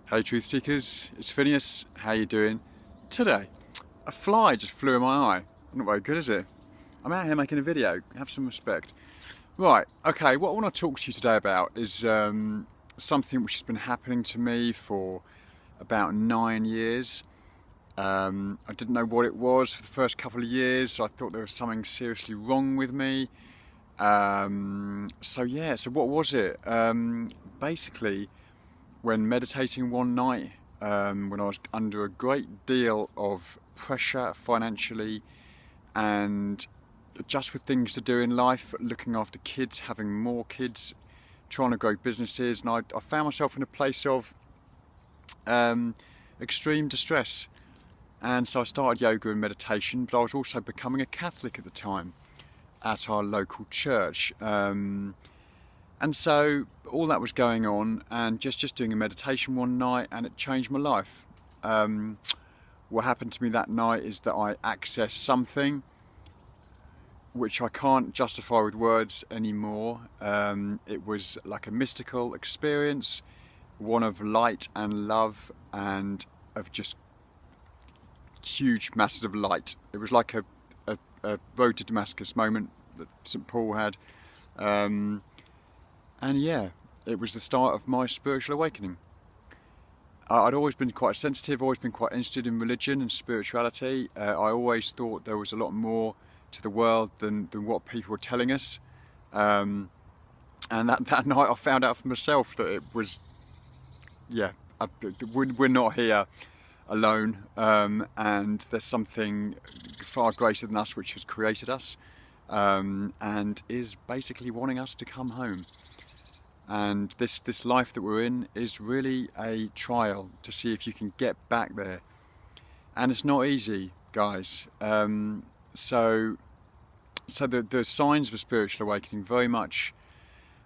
Hey Truth Seekers, it's Phineas. How you doing? Today, a fly just flew in my eye. Not very good, is it? I'm out here making a video. Have some respect. Right, okay, what I want to talk to you today about is something which has been happening to me for about 9 years. I didn't know what it was for the first couple of years. I thought there was something seriously wrong with me. So what was it? Basically, when meditating one night, when I was under a great deal of pressure financially and just with things to do in life, looking after kids, having more kids, trying to grow businesses, and I found myself in a place of extreme distress. And so I started yoga and meditation, but I was also becoming a Catholic at the time at our local church. And so all that was going on, and just doing a meditation one night, and it changed my life. What happened to me that night is that I accessed something which I can't justify with words anymore. It was like a mystical experience, one of light and love, and of just huge masses of light. It was like a road to Damascus moment that St. Paul had. And yeah, it was the start of my spiritual awakening. I'd always been quite sensitive, always been quite interested in religion and spirituality. I always thought there was a lot more to the world than what people were telling us. And that night I found out for myself that it was, we're not here alone, and there's something far greater than us which has created us, and is basically wanting us to come home. And this life that we're in is really a trial to see if you can get back there. And it's not easy, guys. So the signs of a spiritual awakening very much,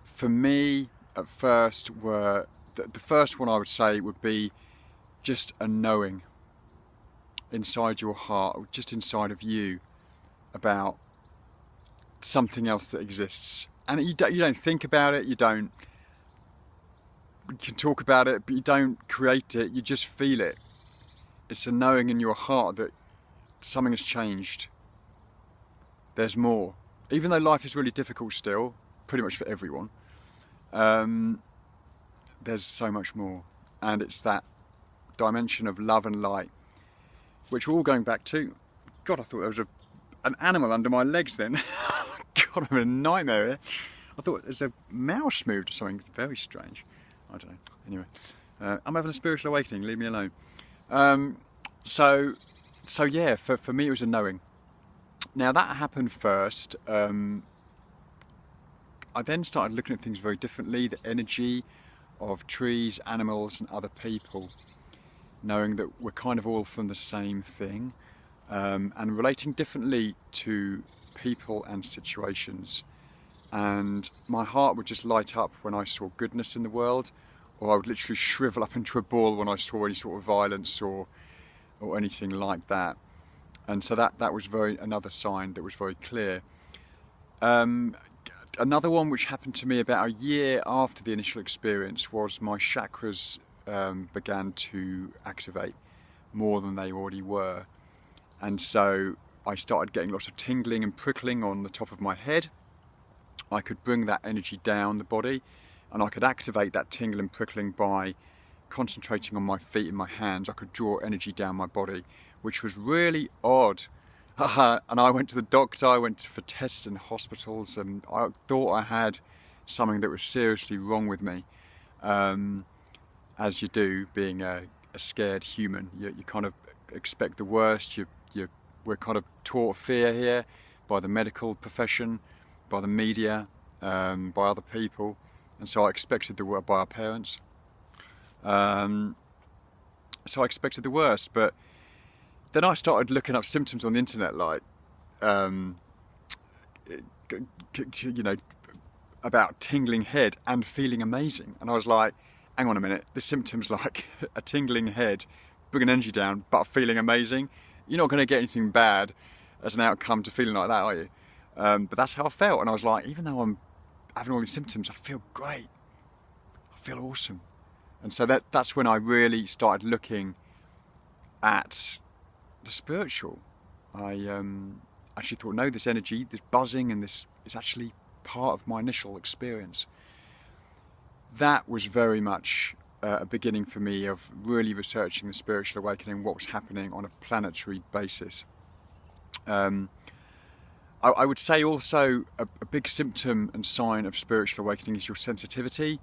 for me, at first were, the first one I would say would be just a knowing inside your heart, or just inside of you, about something else that exists. And you don't think about it, you can talk about it, but you don't create it, you just feel it. It's a knowing in your heart that something has changed. There's more. Even though life is really difficult still, pretty much for everyone, there's so much more. And it's that dimension of love and light, which we're all going back to. God, I thought there was an animal under my legs then. God, I'm in a nightmare here. I thought there's a mouse moved or something very strange. I don't know. Anyway, I'm having a spiritual awakening. Leave me alone. So yeah, for me it was a knowing. Now that happened first. I then started looking at things very differently. The energy of trees, animals, and other people, knowing that we're kind of all from the same thing, and relating differently to people and situations. And my heart would just light up when I saw goodness in the world, or I would literally shrivel up into a ball when I saw any sort of violence or anything like that. And so that was another sign that was very clear. Another one which happened to me about a year after the initial experience was my chakras began to activate more than they already were. And so I started getting lots of tingling and prickling on the top of my head. I could bring that energy down the body, and I could activate that tingle and prickling by concentrating on my feet and my hands. I could draw energy down my body, which was really odd. And I went to the doctor, I went for tests in hospitals, and I thought I had something that was seriously wrong with me. As you do, being a scared human, you kind of expect the worst. We're kind of taught fear here by the medical profession, by the media, by other people, and so I expected the worst, by our parents. So I expected the worst, but then I started looking up symptoms on the internet, like about tingling head and feeling amazing, and I was like, hang on a minute, the symptoms like a tingling head, bringing energy down, but feeling amazing. You're not going to get anything bad as an outcome to feeling like that, are you? But that's how I felt, and I was like, even though I'm having all these symptoms, I feel great. I feel awesome. And so that's when I really started looking at the spiritual. I actually thought, no, this energy, this buzzing, and this is actually part of my initial experience. That was very much a beginning for me of really researching the spiritual awakening, what was happening on a planetary basis. I would say also a big symptom and sign of spiritual awakening is your sensitivity.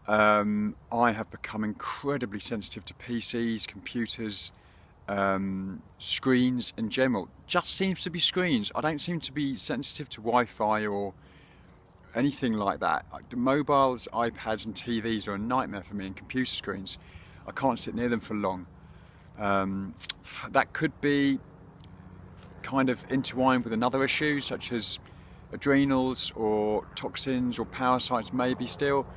I have become incredibly sensitive to PCs, computers, screens in general. Just seems to be screens. I don't seem to be sensitive to Wi-Fi or anything like that. The mobiles, iPads and TVs are a nightmare for me, and computer screens. I can't sit near them for long. That could be kind of intertwined with another issue, such as adrenals or toxins or parasites, maybe still,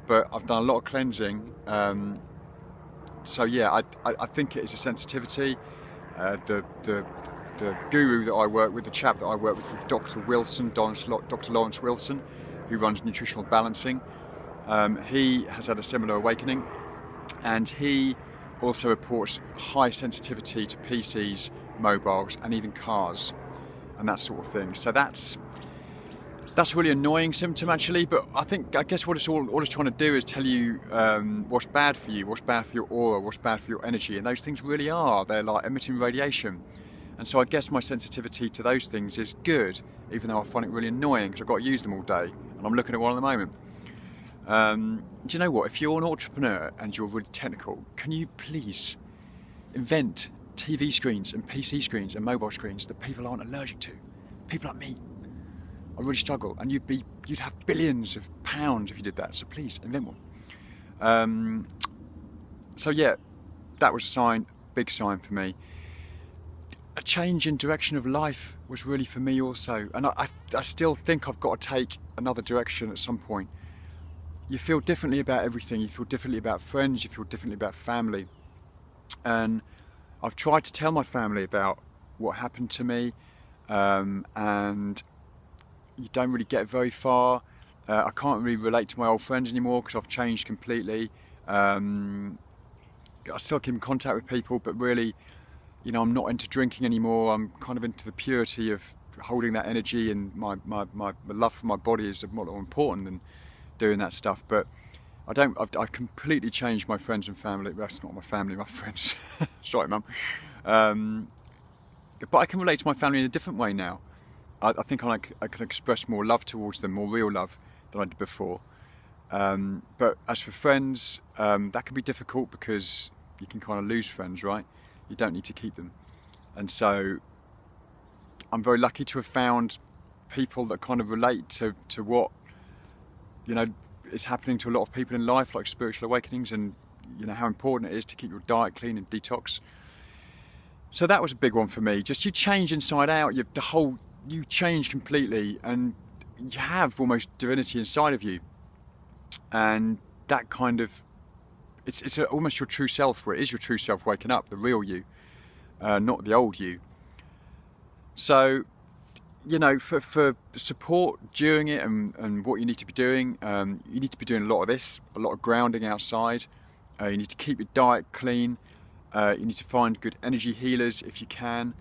but I've done a lot of cleansing. So yeah, I think it is a sensitivity. The guru that I work with, the chap that I work with, Dr. Wilson, Dr. Lawrence Wilson, who runs Nutritional Balancing, he has had a similar awakening, and he also reports high sensitivity to PCs, mobiles, and even cars, and that sort of thing. So that's a really annoying symptom, actually. But I guess what it's trying to do is tell you what's bad for you, what's bad for your aura, what's bad for your energy, and those things really are. They're like emitting radiation. And so I guess my sensitivity to those things is good, even though I find it really annoying because I've got to use them all day, and I'm looking at one at the moment. Do you know what? If you're an entrepreneur and you're really technical, can you please invent TV screens and PC screens and mobile screens that people aren't allergic to? People like me, I really struggle, and you'd have billions of pounds if you did that. So please invent one. So yeah, that was a sign, big sign for me. A change in direction of life was really for me also, and I still think I've got to take another direction at some point. You feel differently about everything. You feel differently about friends. You feel differently about family. And I've tried to tell my family about what happened to me, and you don't really get very far. I can't really relate to my old friends anymore because I've changed completely. I still keep in contact with people, but really, you know, I'm not into drinking anymore. I'm kind of into the purity of holding that energy, and my love for my body is more important than doing that stuff. But I've completely changed my friends and family. Well, that's not my family, my friends. Sorry, Mum. But I can relate to my family in a different way now. I think I can express more love towards them, more real love than I did before. But as for friends, that can be difficult because you can kind of lose friends, right? You don't need to keep them. And so I'm very lucky to have found people that kind of relate to what, you know, is happening to a lot of people in life, like spiritual awakenings, and you know how important it is to keep your diet clean and detox. So that was a big one for me. Just you change inside out, you change completely, and you have almost divinity inside of you, and that kind of it's almost your true self, where it is your true self waking up, the real you, not the old you. So, you know, for support during it and what you need to be doing, you need to be doing a lot of this, a lot of grounding outside. You need to keep your diet clean. You need to find good energy healers if you can,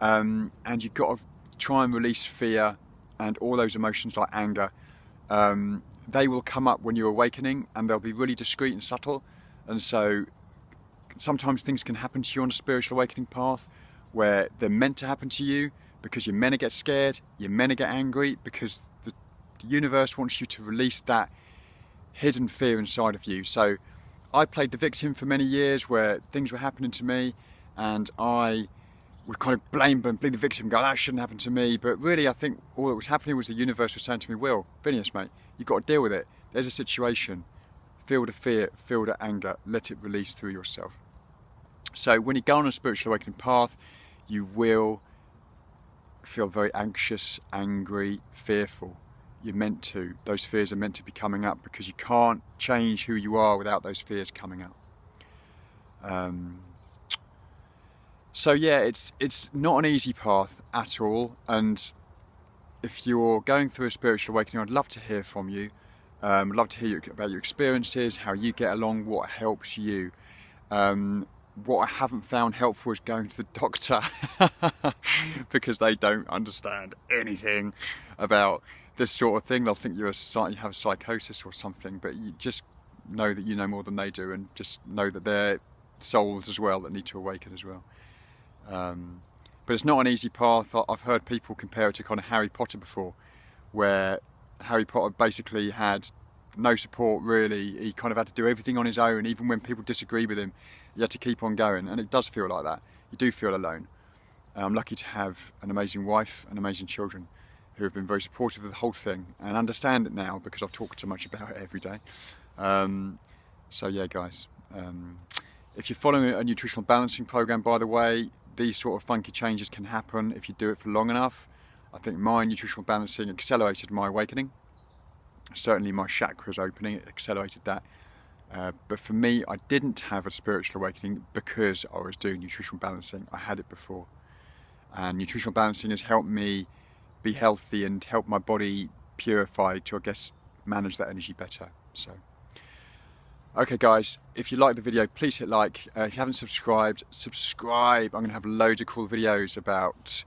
and you've got to try and release fear and all those emotions like anger. They will come up when you're awakening, and they'll be really discreet and subtle. And so sometimes things can happen to you on a spiritual awakening path where they're meant to happen to you because you're meant to get scared, you're meant to get angry, because the universe wants you to release that hidden fear inside of you. So I played the victim for many years where things were happening to me, and I would kind of blame the victim, go, that shouldn't happen to me. But really, I think all that was happening was the universe was saying to me, Will, Phineas, mate, you've got to deal with it. There's a situation. Feel the fear, feel the anger, let it release through yourself. So when you go on a spiritual awakening path, you will feel very anxious, angry, fearful. You're meant to. Those fears are meant to be coming up because you can't change who you are without those fears coming up. So yeah, it's not an easy path at all. And if you're going through a spiritual awakening, I'd love to hear from you. I'd love to hear about your experiences, how you get along, what helps you. What I haven't found helpful is going to the doctor because they don't understand anything about this sort of thing. They'll think you have a psychosis or something, but you just know that you know more than they do, and just know that they're souls as well that need to awaken as well. But it's not an easy path. I've heard people compare it to kind of Harry Potter before, where Harry Potter basically had no support really. He kind of had to do everything on his own, even when people disagree with him, he had to keep on going, and it does feel like that. You do feel alone. I'm lucky to have an amazing wife and amazing children who have been very supportive of the whole thing and understand it now because I've talked so much about it every day. So yeah, guys, if you're following a nutritional balancing program, by the way, these sort of funky changes can happen if you do it for long enough. I think my nutritional balancing accelerated my awakening. Certainly my chakras opening, it accelerated that. But for me, I didn't have a spiritual awakening because I was doing nutritional balancing. I had it before. And nutritional balancing has helped me be healthy and help my body purify to, I guess, manage that energy better. So, okay guys, if you like the video, please hit like. If you haven't subscribed, subscribe. I'm going to have loads of cool videos about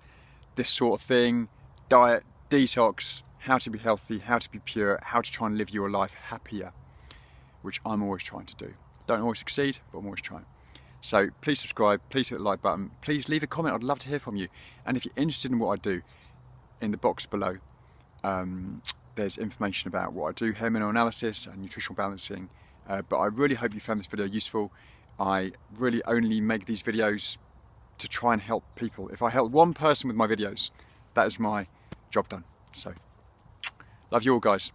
this sort of thing: diet, detox, how to be healthy, how to be pure, how to try and live your life happier, which I'm always trying to do. Don't always succeed, but I'm always trying. So please subscribe, please hit the like button, please leave a comment. I'd love to hear from you. And if you're interested in what I do, in the box below, there's information about what I do, hair mineral analysis and nutritional balancing. But I really hope you found this video useful. I really only make these videos to try and help people. If I help one person with my videos, that is my job done. So, love you all, guys.